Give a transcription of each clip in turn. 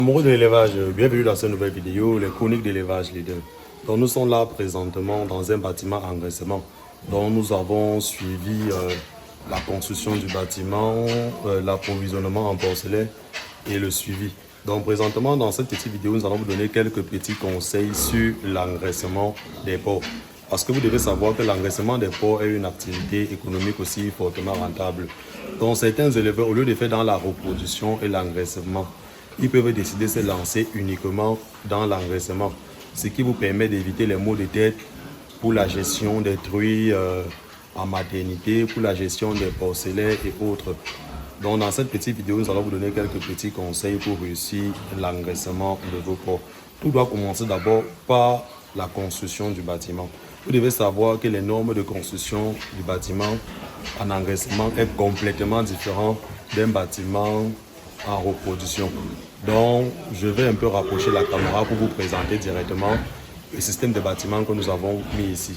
Amoureux de l'élevage, bienvenue dans cette nouvelle vidéo, les chroniques d'élevage leader. Donc nous sommes là présentement dans un bâtiment en engraissement. Donc nous avons suivi la construction du bâtiment, l'approvisionnement en porcelaine et le suivi. Donc présentement dans cette petite vidéo, nous allons vous donner quelques petits conseils sur l'engraissement des porcs. Parce que vous devez savoir que l'engraissement des porcs est une activité économique aussi fortement rentable. Donc certains éleveurs, au lieu de faire dans la reproduction et l'engraissement, ils peuvent décider de se lancer uniquement dans l'engraissement, ce qui vous permet d'éviter les maux de tête pour la gestion des truies en maternité, pour la gestion des porcelaines et autres. Donc dans cette petite vidéo, nous allons vous donner quelques petits conseils pour réussir l'engraissement de vos porcs. Tout doit commencer d'abord par la construction du bâtiment. Vous devez savoir que les normes de construction du bâtiment en engraissement est complètement différent d'un bâtiment en reproduction. Donc, je vais un peu rapprocher la caméra pour vous présenter directement le système de bâtiment que nous avons mis ici.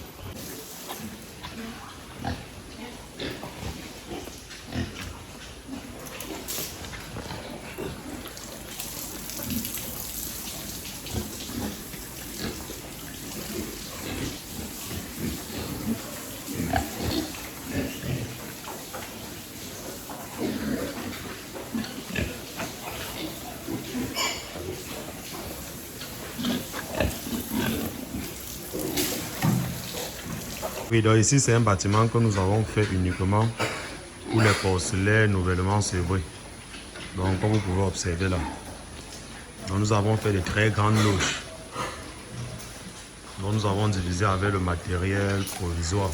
Oui, donc ici c'est un bâtiment que nous avons fait uniquement pour les porcelaines nouvellement sevrés. Donc comme vous pouvez observer là, donc, nous avons fait de très grandes loges. Donc nous avons divisé avec le matériel provisoire.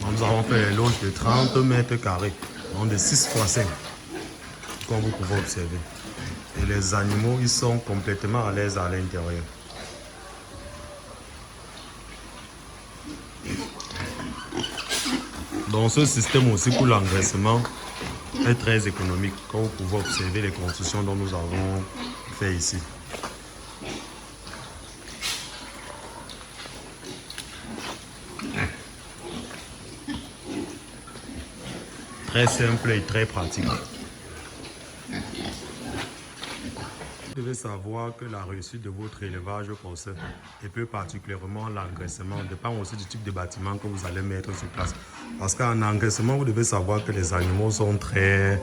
Donc, nous avons fait les loges de 30 mètres carrés, donc de 6 x 5, comme vous pouvez observer. Et les animaux, ils sont complètement à l'aise à l'intérieur. Donc ce système aussi pour l'engraissement est très économique, comme vous pouvez observer les constructions dont nous avons fait ici. Très simple et très pratique. Vous devez savoir que la réussite de votre élevage porcin, et plus particulièrement l'engraissement, dépend aussi du type de bâtiment que vous allez mettre sur place. Parce qu'en engraissement, vous devez savoir que les animaux sont très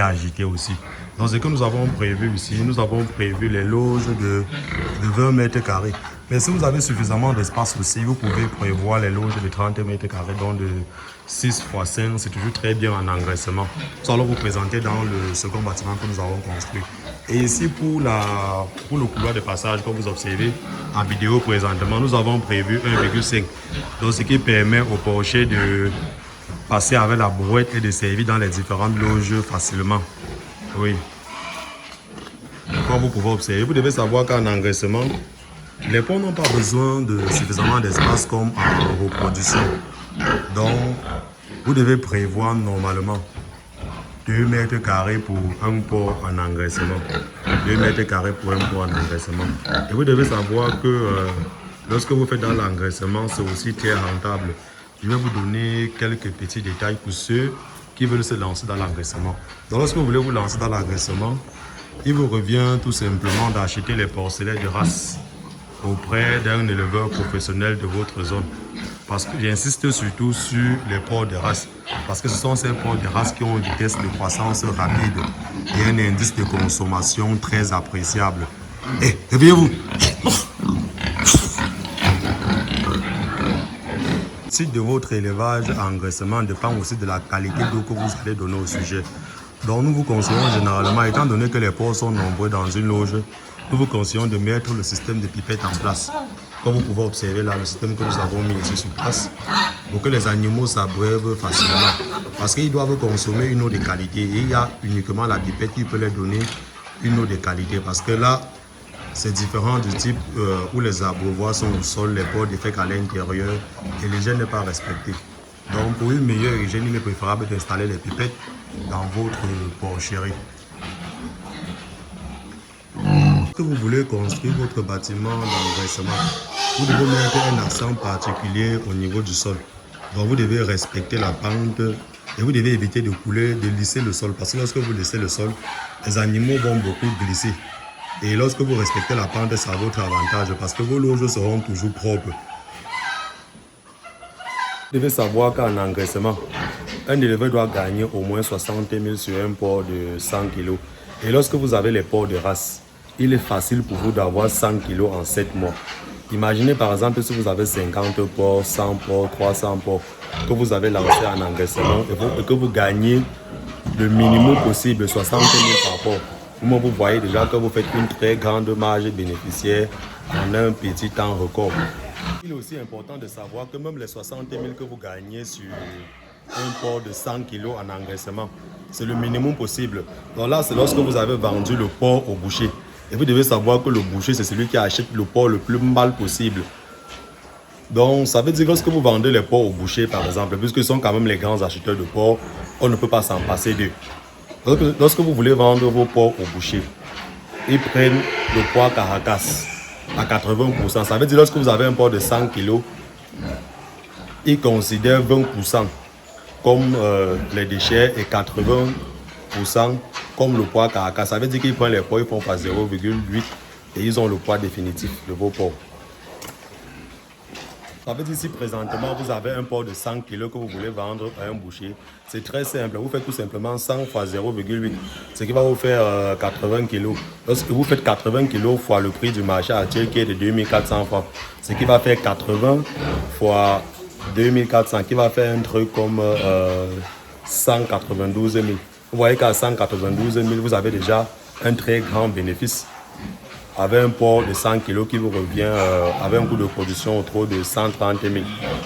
agités aussi. Donc ce que nous avons prévu ici, nous avons prévu les loges de 20 mètres carrés. Mais si vous avez suffisamment d'espace aussi, vous pouvez prévoir les loges de 30 mètres carrés, donc de 6 x 5, c'est toujours très bien en engraissement. Nous allons vous présenter dans le second bâtiment que nous avons construit. Et ici, pour le couloir de passage, comme vous observez en vidéo présentement, nous avons prévu 1,5. Donc, ce qui permet au porcher de passer avec la brouette et de servir dans les différentes loges facilement. Oui. Comme vous pouvez observer, vous devez savoir qu'en engraissement, les porcs n'ont pas besoin de suffisamment d'espace comme en reproduction. Donc, vous devez prévoir normalement 2 mètres carrés pour un porc en engraissement. 2 mètres carrés pour un porc en engraissement. Et vous devez savoir que lorsque vous faites dans l'engraissement, c'est aussi très rentable. Je vais vous donner quelques petits détails pour ceux qui veulent se lancer dans l'engraissement. Donc, lorsque vous voulez vous lancer dans l'engraissement, il vous revient tout simplement d'acheter les porcelaines de race auprès d'un éleveur professionnel de votre zone. Parce que j'insiste surtout sur les porcs de race. Parce que ce sont ces porcs de race qui ont une vitesse de croissance rapide et un indice de consommation très appréciable. Eh, réveillez-vous! Le site de votre élevage engraissement dépend aussi de la qualité d'eau que vous allez donner au sujet. Donc nous vous conseillons généralement, étant donné que les porcs sont nombreux dans une loge, nous vous conseillons de mettre le système de pipette en place. Comme vous pouvez observer là, le système que nous avons mis ici sur place, pour que les animaux s'abreuvent facilement. Parce qu'ils doivent consommer une eau de qualité. Et il y a uniquement la pipette qui peut leur donner une eau de qualité. Parce que là, c'est différent du type où les abreuvoirs sont au sol, les porcs défèquent à l'intérieur et l'hygiène n'est pas respectée. Donc pour une meilleure hygiène, il est préférable d'installer les pipettes dans votre porcherie. Que vous voulez construire votre bâtiment d'engraissement, vous devez mettre un accent particulier au niveau du sol. Donc vous devez respecter la pente Et vous devez éviter de couler, de lisser le sol. Parce que lorsque vous lissez le sol, les animaux vont beaucoup glisser. Et lorsque vous respectez la pente, c'est à votre avantage parce que vos loges seront toujours propres. Vous devez savoir qu'en engraissement, un éleveur doit gagner au moins 60 000 sur un porc de 100 kg. Et lorsque vous avez les porcs de race, il est facile pour vous d'avoir 100 kg en 7 mois. Imaginez par exemple si vous avez 50 porcs, 100 porcs, 300 porcs, que vous avez lancé en engraissement et que vous gagnez le minimum possible, 60 000 par porc. Vous voyez déjà que vous faites une très grande marge bénéficiaire en un petit temps record. Il est aussi important de savoir que même les 60 000 que vous gagnez sur un porc de 100 kg en engraissement, c'est le minimum possible. Donc là, c'est lorsque vous avez vendu le porc au boucher. Et vous devez savoir que le boucher, c'est celui qui achète le porc le plus mal possible. Donc, ça veut dire que lorsque vous vendez les porcs au boucher, par exemple, puisqu'ils sont quand même les grands acheteurs de porc, on ne peut pas s'en passer d'eux. Lorsque vous voulez vendre vos porcs au boucher, ils prennent le poids carcasse à 80%. Ça veut dire que lorsque vous avez un porc de 100 kg, ils considèrent 20% comme les déchets et 80% comme le poids carcasse. Ça veut dire qu'ils prennent les porcs, ils font pas 0,8 et ils ont le poids définitif de vos porcs. Ça veut dire si présentement vous avez un porc de 100 kg que vous voulez vendre à un boucher, c'est très simple. Vous faites tout simplement 100 fois 0,8, ce qui va vous faire 80 kg. Lorsque vous faites 80 kg fois le prix du marché actuel qui est de 2400 francs, ce qui va faire 80 fois 2400, qui va faire un truc comme 192 000. Vous voyez qu'à 192 000, vous avez déjà un très grand bénéfice. Avec un porc de 100 kg qui vous revient avec un coût de production autour de 130 000. Vous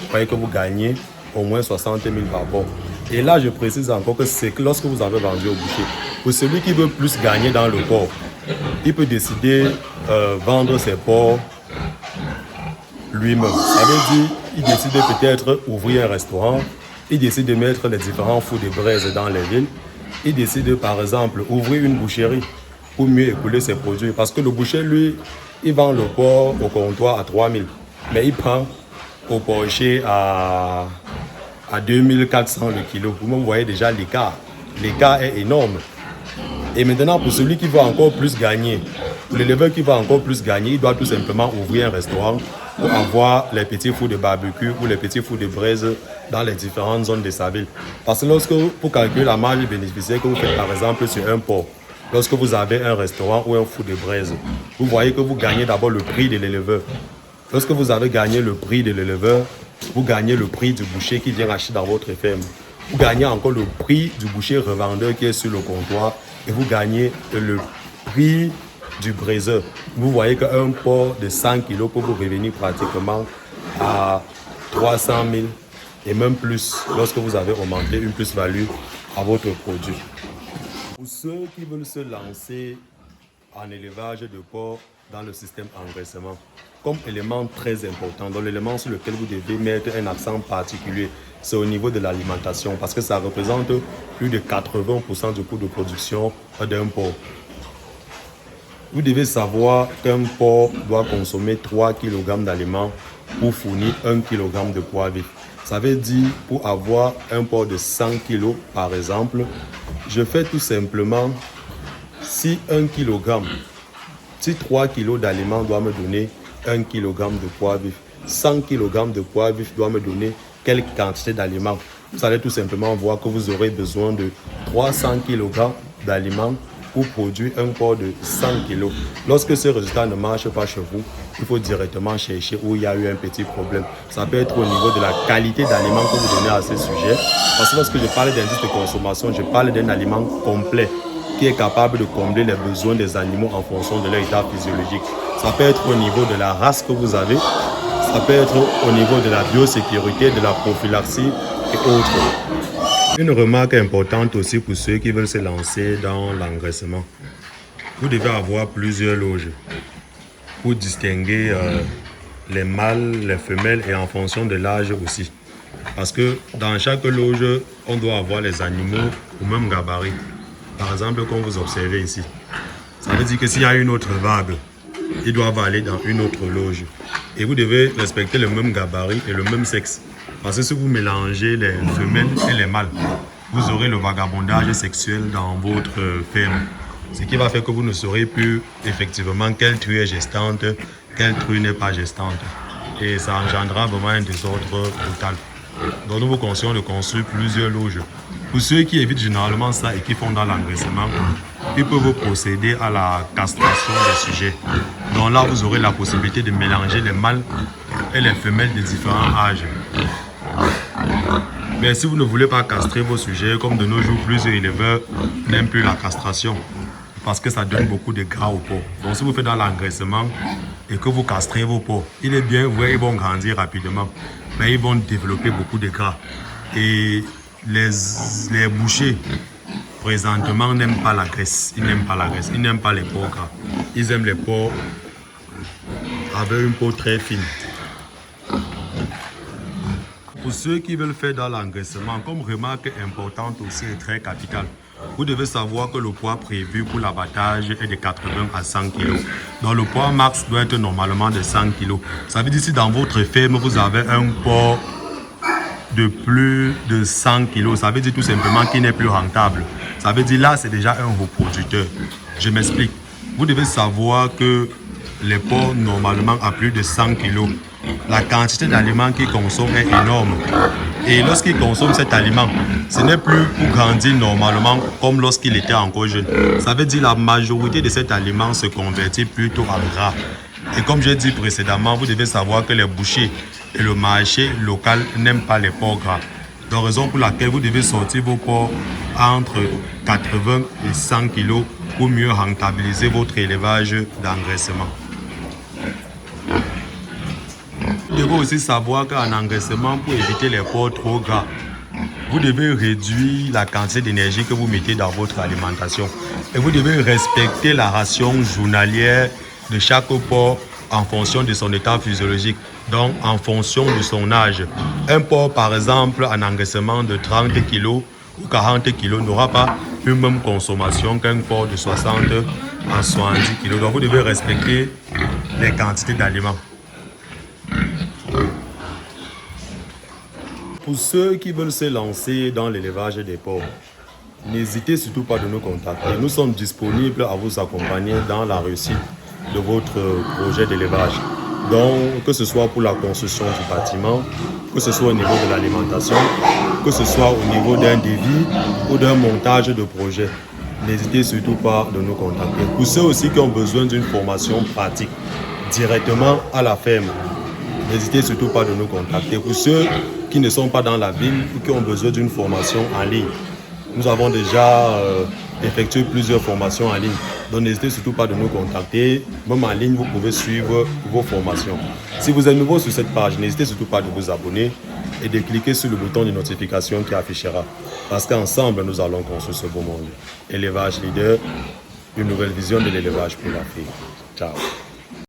voyez que vous gagnez au moins 60 000 par porc. Et là, je précise encore que c'est que lorsque vous avez vendu au boucher, pour celui qui veut plus gagner dans le porc, il peut décider vendre ses porcs lui-même. Ça veut dire qu'il décide peut-être ouvrir un restaurant, il décide de mettre les différents fours de braise dans les villes, il décide par exemple ouvrir une boucherie pour mieux écouler ses produits. Parce que le boucher, lui, il vend le porc au comptoir à 3 000, mais il prend au porcher à 2 400 le kilo. Vous voyez déjà l'écart. L'écart est énorme. Et maintenant, pour celui qui veut encore plus gagner, pour l'éleveur qui veut encore plus gagner, il doit tout simplement ouvrir un restaurant pour avoir les petits fours de barbecue ou les petits fours de braise dans les différentes zones de sa ville. Parce que lorsque, pour calculer la marge bénéficiaire que vous faites par exemple sur un porc, lorsque vous avez un restaurant ou un four de braise, vous voyez que vous gagnez d'abord le prix de l'éleveur. Lorsque vous avez gagné le prix de l'éleveur, vous gagnez le prix du boucher qui vient acheter dans votre ferme. Vous gagnez encore le prix du boucher revendeur qui est sur le comptoir et vous gagnez le prix du braiseur. Vous voyez qu'un porc de 100 kg peut vous revenir pratiquement à 300 000 et même plus lorsque vous avez augmenté une plus-value à votre produit. Pour ceux qui veulent se lancer en élevage de porc dans le système engraissement, comme élément très important, dans l'élément sur lequel vous devez mettre un accent particulier, c'est au niveau de l'alimentation, parce que ça représente plus de 80% du coût de production d'un porc. Vous devez savoir qu'un porc doit consommer 3 kg d'aliments pour fournir 1 kg de poids vif. Ça veut dire, pour avoir un porc de 100 kg, par exemple, je fais tout simplement, si 3 kg d'aliments doit me donner 1 kg de poids vif, 100 kg de poids vif doit me donner quelle quantité d'aliments. Vous allez tout simplement voir que vous aurez besoin de 300 kg d'aliments pour produire un porc de 100 kg. Lorsque ce résultat ne marche pas chez vous, il faut directement chercher où il y a eu un petit problème. Ça peut être au niveau de la qualité d'aliments que vous donnez à ce sujet. Parce que lorsque je parle d'indice de consommation, je parle d'un aliment complet qui est capable de combler les besoins des animaux en fonction de leur état physiologique. Ça peut être au niveau de la race que vous avez, ça peut être au niveau de la biosécurité, de la prophylaxie et autres. Une remarque importante aussi pour ceux qui veulent se lancer dans l'engraissement. Vous devez avoir plusieurs loges pour distinguer les mâles, les femelles et en fonction de l'âge aussi. Parce que dans chaque loge, on doit avoir les animaux au même gabarit. Par exemple, comme vous observez ici, ça veut dire que s'il y a une autre vague, ils doivent aller dans une autre loge. Et vous devez respecter le même gabarit et le même sexe. Parce que si vous mélangez les femelles et les mâles, vous aurez le vagabondage sexuel dans votre ferme. Ce qui va faire que vous ne saurez plus effectivement quelle truie est gestante, quelle truie n'est pas gestante. Et ça engendrera vraiment un désordre total. Donc nous vous conseillons de construire plusieurs loges. Pour ceux qui évitent généralement ça et qui font dans l'engraissement, ils peuvent procéder à la castration des sujets. Donc là, vous aurez la possibilité de mélanger les mâles et les femelles de différents âges. Mais si vous ne voulez pas castrer vos sujets, comme de nos jours, plusieurs éleveurs n'aiment plus la castration parce que ça donne beaucoup de gras aux porcs. Donc si vous faites dans l'engraissement et que vous castrez vos porcs, il est bien vrai, ils vont grandir rapidement, mais ils vont développer beaucoup de gras. Et les bouchers, présentement, n'aiment pas la graisse. Ils n'aiment pas la graisse, ils n'aiment pas les porcs gras. Ils aiment les porcs avec une peau très fine. Pour ceux qui veulent faire dans l'engraissement, comme remarque importante aussi et très capitale, vous devez savoir que le poids prévu pour l'abattage est de 80 à 100 kg. Donc le poids max doit être normalement de 100 kg. Ça veut dire que si dans votre ferme, vous avez un porc de plus de 100 kg, ça veut dire tout simplement qu'il n'est plus rentable. Ça veut dire là, c'est déjà un reproducteur. Je m'explique. Vous devez savoir que les porcs, normalement, à plus de 100 kg, la quantité d'aliments qu'ils consomment est énorme. Et lorsqu'ils consomment cet aliment, ce n'est plus pour grandir normalement comme lorsqu'il était encore jeune. Ça veut dire que la majorité de cet aliment se convertit plutôt en gras. Et comme j'ai dit précédemment, vous devez savoir que les bouchers et le marché local n'aiment pas les porcs gras. Donc, raison pour laquelle vous devez sortir vos porcs entre 80 et 100 kg pour mieux rentabiliser votre élevage d'engraissement. Vous devez aussi savoir qu'en engraissement, pour éviter les porcs trop gras, vous devez réduire la quantité d'énergie que vous mettez dans votre alimentation. Et vous devez respecter la ration journalière de chaque porc en fonction de son état physiologique, donc en fonction de son âge. Un porc, par exemple, en engraissement de 30 kg ou 40 kg n'aura pas une même consommation qu'un porc de 60 à 70 kg. Donc vous devez respecter les quantités d'aliments. Pour ceux qui veulent se lancer dans l'élevage des porcs, n'hésitez surtout pas de nous contacter. Nous sommes disponibles à vous accompagner dans la réussite de votre projet d'élevage. Donc, que ce soit pour la construction du bâtiment, que ce soit au niveau de l'alimentation, que ce soit au niveau d'un devis ou d'un montage de projet, n'hésitez surtout pas de nous contacter. Pour ceux aussi qui ont besoin d'une formation pratique directement à la ferme, n'hésitez surtout pas de nous contacter. Pour ceux qui ne sont pas dans la ville ou qui ont besoin d'une formation en ligne, nous avons déjà effectué plusieurs formations en ligne. Donc n'hésitez surtout pas de nous contacter. Même en ligne, vous pouvez suivre vos formations. Si vous êtes nouveau sur cette page, n'hésitez surtout pas de vous abonner et de cliquer sur le bouton de notification qui affichera. Parce qu'ensemble, nous allons construire ce beau monde. Élevage leader, une nouvelle vision de l'élevage pour l'Afrique. Ciao.